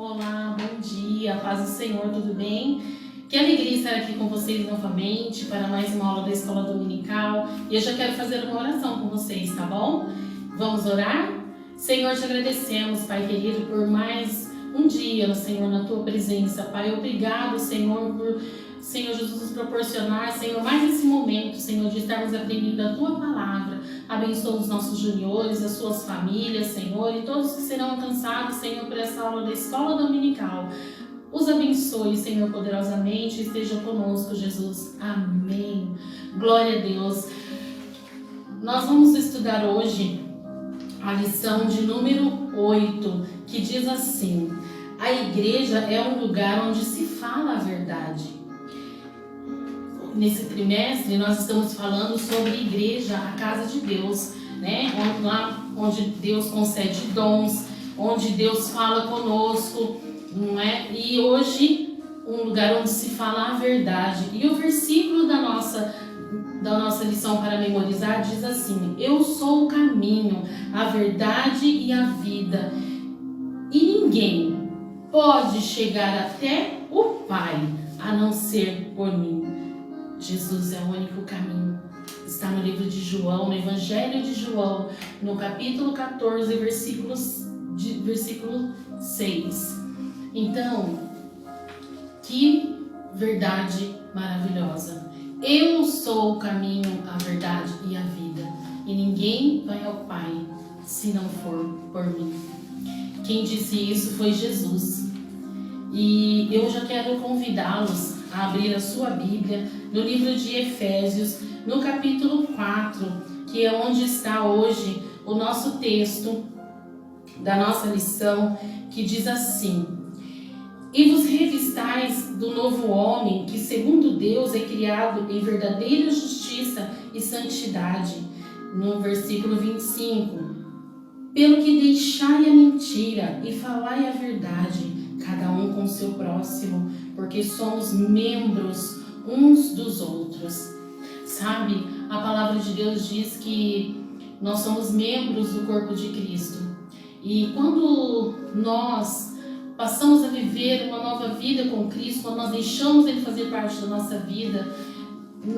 Olá, bom dia, paz do Senhor, tudo bem? Que alegria estar aqui com vocês novamente para mais uma aula da Escola Dominical. E eu já quero fazer uma oração com vocês, tá bom? Vamos orar? Senhor, te agradecemos, Pai querido, por mais um dia, Senhor, na Tua presença. Pai, obrigado, Senhor, por, Senhor Jesus, nos proporcionar, Senhor, mais esse momento, Senhor, de estarmos aprendendo a Tua palavra. Abençoa os nossos juniores, as suas famílias, Senhor, e todos que serão alcançados, Senhor, por essa aula da Escola Dominical. Os abençoe, Senhor, poderosamente, esteja conosco, Jesus. Amém. Glória a Deus. Nós vamos estudar hoje a lição de número 8, que diz assim: a igreja é um lugar onde se fala a verdade. Nesse trimestre nós estamos falando sobre a igreja, a casa de Deus, né? Lá onde Deus concede dons, onde Deus fala conosco, não é? E hoje um lugar onde se fala a verdade. E o versículo da nossa lição para memorizar diz assim: eu sou o caminho, a verdade e a vida, e ninguém pode chegar até o Pai a não ser por mim. Jesus é o único caminho. Está no livro de João, no Evangelho de João, no capítulo 14, versículo 6. Então, que verdade maravilhosa. Eu sou o caminho, a verdade e a vida, e ninguém vai ao Pai se não for por mim. Quem disse isso foi Jesus. E eu já quero convidá-los a abrir a sua Bíblia no livro de Efésios, no capítulo 4, que é onde está hoje o nosso texto da nossa lição, que diz assim: e vos revistais do novo homem, que segundo Deus é criado em verdadeira justiça e santidade. No versículo 25, pelo que deixai a mentira e falai a verdade, cada um com seu próximo, porque somos membros uns dos outros. Sabe, a palavra de Deus diz que nós somos membros do corpo de Cristo. E quando nós passamos a viver uma nova vida com Cristo, quando nós deixamos Ele fazer parte da nossa vida,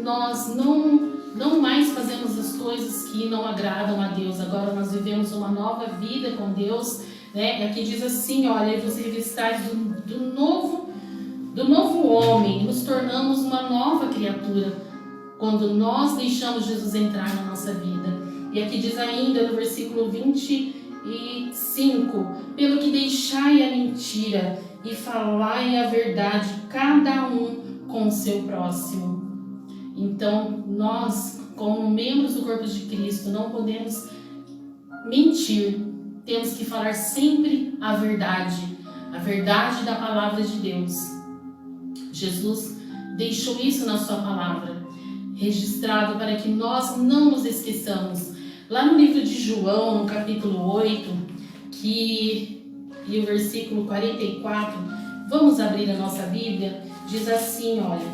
nós não mais fazemos as coisas que não agradam a Deus. Agora nós vivemos uma nova vida com Deus, né? Aqui diz assim, olha, vos revistais do novo homem, nos tornamos uma nova criatura quando nós deixamos Jesus entrar na nossa vida. E aqui diz ainda no versículo 25, pelo que deixai a mentira e falai a verdade, cada um com o seu próximo. Então, nós, como membros do corpo de Cristo, não podemos mentir. Temos que falar sempre a verdade da palavra de Deus. Jesus deixou isso na sua palavra, registrado para que nós não nos esqueçamos. Lá no livro de João, no capítulo 8, e o versículo 44, vamos abrir a nossa Bíblia, diz assim, olha,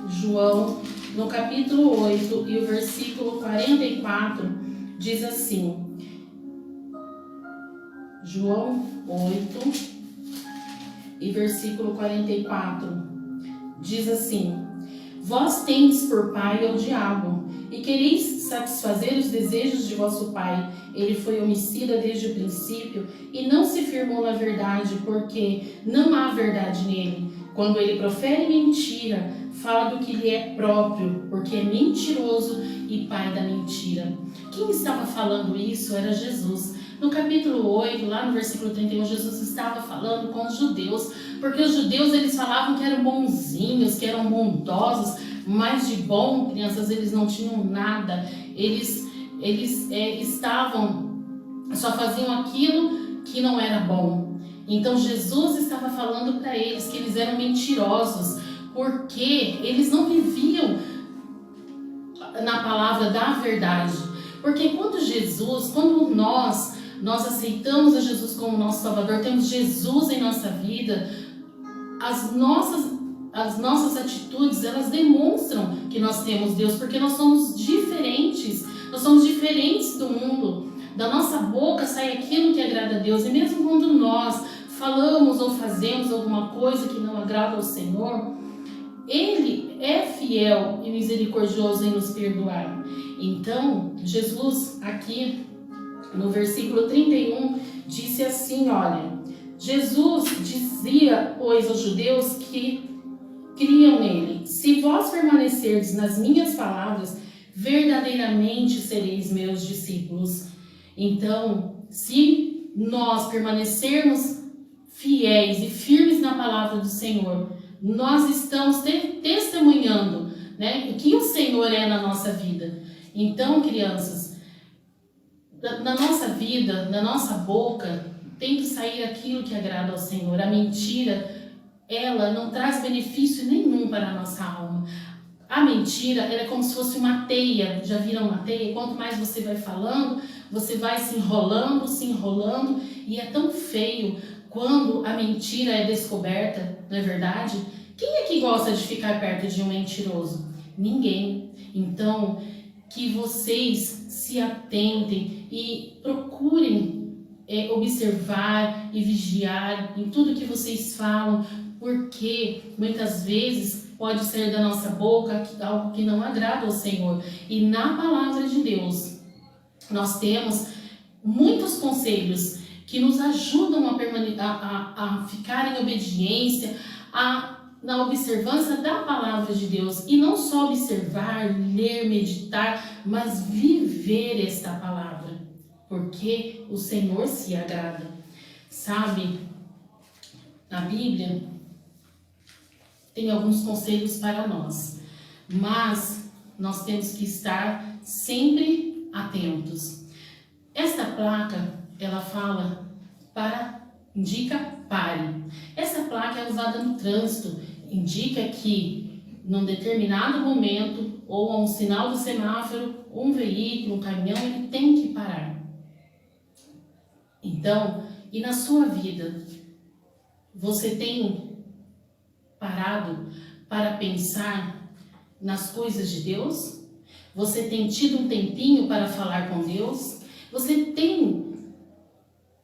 João, no capítulo 8 e o versículo 44, diz assim, João 8 e versículo 44, diz assim: vós tendes por pai o diabo, e quereis satisfazer os desejos de vosso pai. Ele foi homicida desde o princípio, e não se firmou na verdade, porque não há verdade nele. Quando ele profere mentira, fala do que lhe é próprio, porque é mentiroso e pai da mentira. Quem estava falando isso era Jesus. No capítulo 8, lá no versículo 31, Jesus estava falando com os judeus, porque os judeus eles falavam que eram bonzinhos, que eram bondosos, mas de bom, crianças, eles não tinham nada. Eles só faziam aquilo que não era bom. Então Jesus estava falando para eles que eles eram mentirosos, porque eles não viviam na palavra da verdade. Porque quando nós aceitamos a Jesus como nosso Salvador, temos Jesus em nossa vida, as nossas atitudes, elas demonstram que nós temos Deus, porque nós somos diferentes do mundo. Da nossa boca sai aquilo que agrada a Deus, e mesmo quando nós falamos ou fazemos alguma coisa que não agrada ao Senhor, Ele é fiel e misericordioso em nos perdoar. Então, Jesus aqui no versículo 31 disse assim, olha, Jesus dizia, pois, aos judeus que criam nele: se vós permanecerdes nas minhas palavras, verdadeiramente sereis meus discípulos. Então, se nós permanecermos fiéis e firmes na palavra do Senhor, nós estamos testemunhando, né, o que o Senhor é na nossa vida. Então, crianças, na nossa vida, na nossa boca, tem que sair aquilo que agrada ao Senhor. A mentira, ela não traz benefício nenhum para a nossa alma. A mentira, ela é como se fosse uma teia. Já viram uma teia? Quanto mais você vai falando, você vai se enrolando, e é tão feio quando a mentira é descoberta, não é verdade? Quem é que gosta de ficar perto de um mentiroso? Ninguém. Então, que vocês se atentem e procurem observar e vigiar em tudo que vocês falam, porque muitas vezes pode ser da nossa boca algo que não agrada ao Senhor. E na palavra de Deus, nós temos muitos conselhos que nos ajudam a ficar em obediência, na observância da palavra de Deus. E não só observar, ler, meditar, mas viver esta palavra, porque o Senhor se agrada. Sabe, na Bíblia tem alguns conselhos para nós, mas nós temos que estar sempre atentos. Esta placa, ela fala indica pare. Essa placa é usada no trânsito, indica que num determinado momento ou a um sinal do semáforo, um veículo, um caminhão, ele tem que parar. Então, e na sua vida, você tem parado para pensar nas coisas de Deus? Você tem tido um tempinho para falar com Deus? Você tem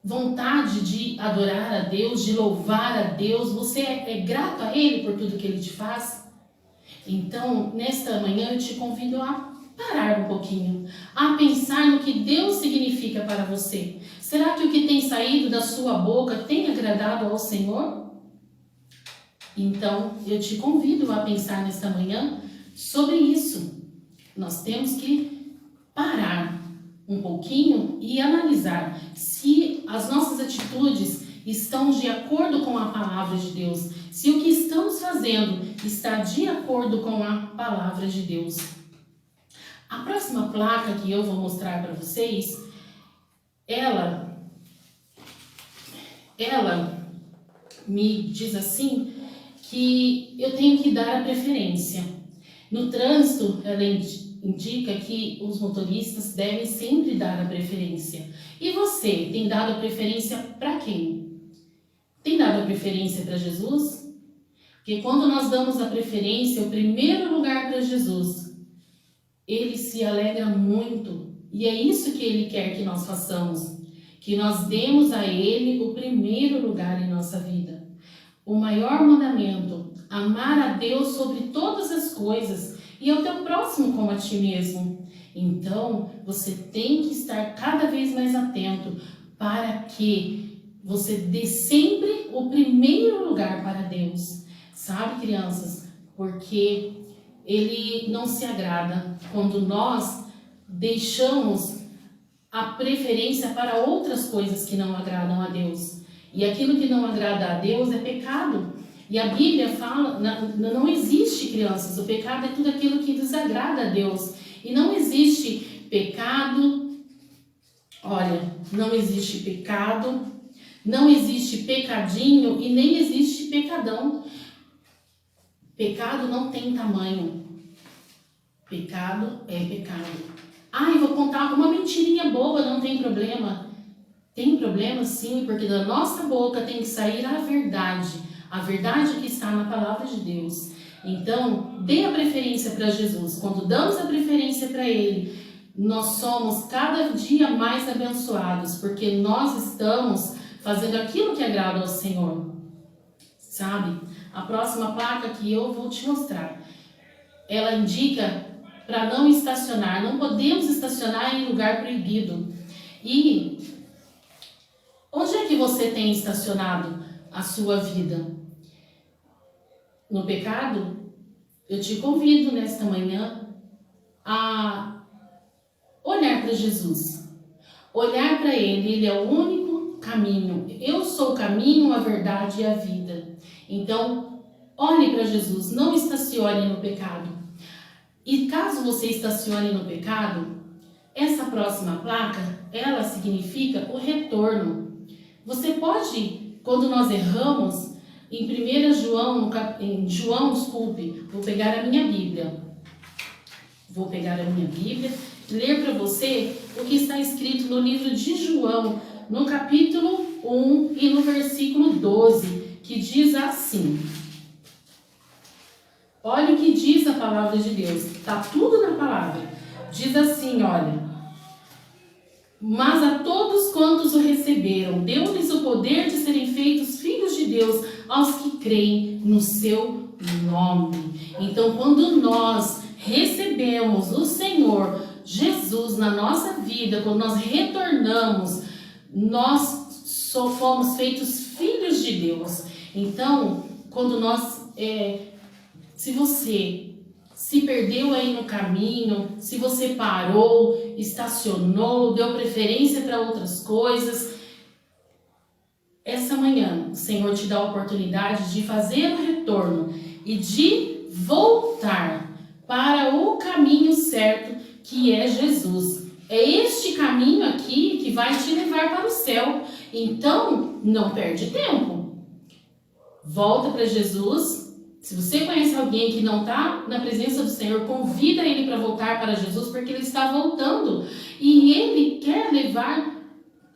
vontade de adorar a Deus, de louvar a Deus? Você é grato a Ele por tudo que Ele te faz? Então, nesta manhã eu te convido a parar um pouquinho, a pensar no que Deus significa para você. Será que o que tem saído da sua boca tem agradado ao Senhor? Então, eu te convido a pensar nesta manhã sobre isso. Nós temos que parar um pouquinho e analisar se as nossas atitudes estão de acordo com a palavra de Deus, se o que estamos fazendo está de acordo com a palavra de Deus. A próxima placa que eu vou mostrar para vocês, ela me diz assim que eu tenho que dar a preferência. No trânsito, ela indica que os motoristas devem sempre dar a preferência. E você, tem dado a preferência para quem? Tem dado a preferência para Jesus? Porque quando nós damos a preferência, o primeiro lugar para Jesus, Ele se alegra muito. E é isso que Ele quer que nós façamos. Que nós demos a Ele o primeiro lugar em nossa vida. O maior mandamento, amar a Deus sobre todas as coisas e ao teu próximo como a ti mesmo. Então, você tem que estar cada vez mais atento para que você dê sempre o primeiro lugar para Deus. Sabe, crianças? Porque Ele não se agrada quando nós deixamos a preferência para outras coisas que não agradam a Deus. E aquilo que não agrada a Deus é pecado. E a Bíblia fala, não existe, crianças, o pecado é tudo aquilo que desagrada a Deus. E não existe pecado, olha, não existe pecado, não existe pecadinho e nem existe pecadão. Pecado não tem tamanho. Pecado é pecado. Eu vou contar uma mentirinha boba, não tem problema. Tem problema sim, porque da nossa boca tem que sair a verdade que está na palavra de Deus. Então, dê a preferência para Jesus. Quando damos a preferência para Ele, nós somos cada dia mais abençoados, porque nós estamos fazendo aquilo que agrada ao Senhor. Sabe? A próxima placa que eu vou te mostrar, ela indica para não estacionar. Não podemos estacionar em lugar proibido. E onde é que você tem estacionado a sua vida? No pecado? Eu te convido nesta manhã a olhar para Jesus. Olhar para Ele. Ele é o único caminho. Eu sou o caminho, a verdade e a vida. Então, olhe para Jesus. Não estacione no pecado. E caso você estacione no pecado, essa próxima placa, ela significa o retorno. Você pode, quando nós erramos, em 1 João, desculpe, vou pegar a minha Bíblia. Vou pegar a minha Bíblia e ler para você o que está escrito no livro de João, no capítulo 1 e no versículo 12, que diz assim. Olha o que diz a palavra de Deus. Está tudo na palavra. Diz assim, olha. Mas a todos quantos o receberam, deu-lhes o poder de serem feitos filhos de Deus, aos que creem no seu nome. Então, quando nós recebemos o Senhor Jesus na nossa vida, quando nós retornamos, nós só fomos feitos filhos de Deus. Então, quando nós, se você se perdeu aí no caminho, se você parou, estacionou, deu preferência para outras coisas, essa manhã o Senhor te dá a oportunidade de fazer o retorno e de voltar para o caminho certo, que é Jesus. É este caminho aqui que vai te levar para o céu. Então, não perde tempo. Volta para Jesus. Se você conhece alguém que não está na presença do Senhor, convida ele para voltar para Jesus, porque ele está voltando. E ele quer levar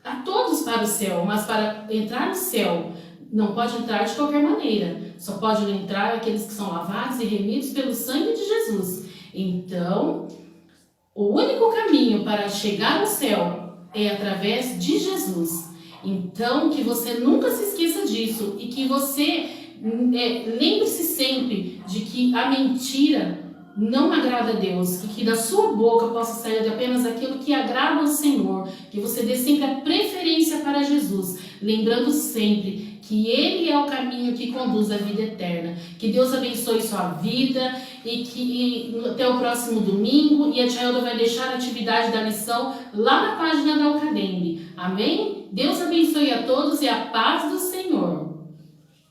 a todos para o céu, mas para entrar no céu, não pode entrar de qualquer maneira. Só pode entrar aqueles que são lavados e remidos pelo sangue de Jesus. Então, o único caminho para chegar ao céu é através de Jesus. Então, que você nunca se esqueça disso e que você lembre-se sempre de que a mentira não agrada a Deus, que da sua boca possa sair apenas aquilo que agrada ao Senhor, que você dê sempre a preferência para Jesus, lembrando sempre que Ele é o caminho que conduz à vida eterna. Que Deus abençoe sua vida e que até o próximo domingo, e a Tia Elda vai deixar a atividade da lição lá na página da Alcadembre. Amém? Deus abençoe a todos e a paz do Senhor.